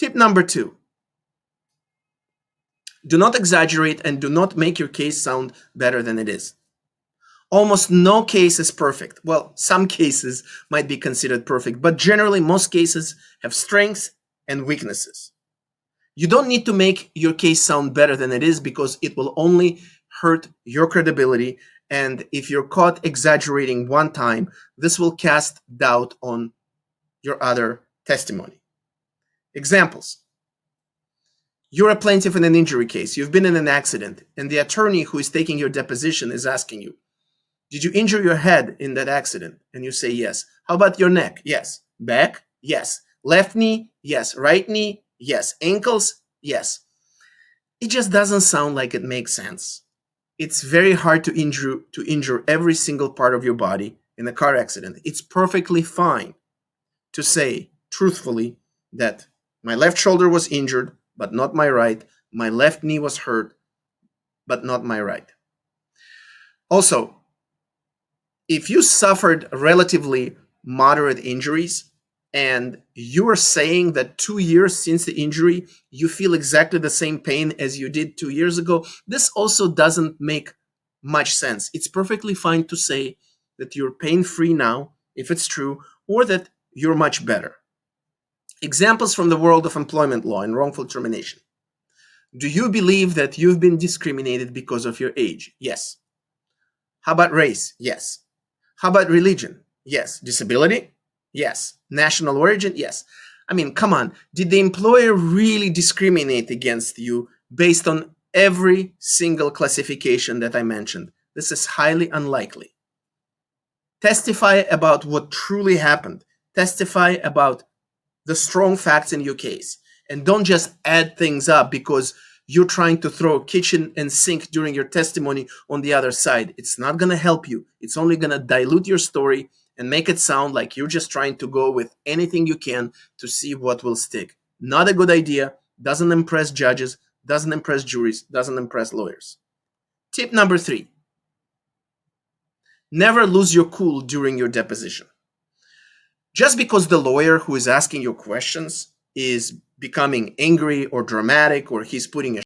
Tip number 2. Do not exaggerate and do not make your case sound better than it is. Almost no case is perfect. Well, some cases might be considered perfect, but generally most cases have strengths and weaknesses. You don't need to make your case sound better than it is because it will only hurt your credibility. And if you're caught exaggerating one time, this will cast doubt on your other testimony. Examples. You're a plaintiff in an injury case. You've been in an accident, and the attorney who is taking your deposition is asking you, did you injure your head in that accident? And you say yes. How about your neck? Yes. Back? Yes. Left knee? Yes. Right knee? Yes. Ankles? Yes. It just doesn't sound like it makes sense. It's very hard to injure every single part of your body in a car accident. It's perfectly fine to say truthfully that my left shoulder was injured, but not my right. My left knee was hurt, but not my right. Also, if you suffered relatively moderate injuries and you are saying that 2 years since the injury, you feel exactly the same pain as you did 2 years ago, this also doesn't make much sense. It's perfectly fine to say that you're pain-free now, if it's true, or that you're much better. Examples from the world of employment law and wrongful termination. Do you believe that you've been discriminated because of your age? Yes. How about race? Yes. How about religion? Yes. Disability? Yes. National origin? Yes. I mean, come on. Did the employer really discriminate against you based on every single classification that I mentioned? This is highly unlikely. Testify about what truly happened. Testify about the strong facts in your case. And don't just add things up because you're trying to throw kitchen and sink during your testimony on the other side. It's not going to help you. It's only going to dilute your story and make it sound like you're just trying to go with anything you can to see what will stick. Not a good idea. Doesn't impress judges, doesn't impress juries, doesn't impress lawyers. Tip number 3. Never lose your cool during your deposition. Just because the lawyer who is asking your questions is becoming angry or dramatic or he's putting a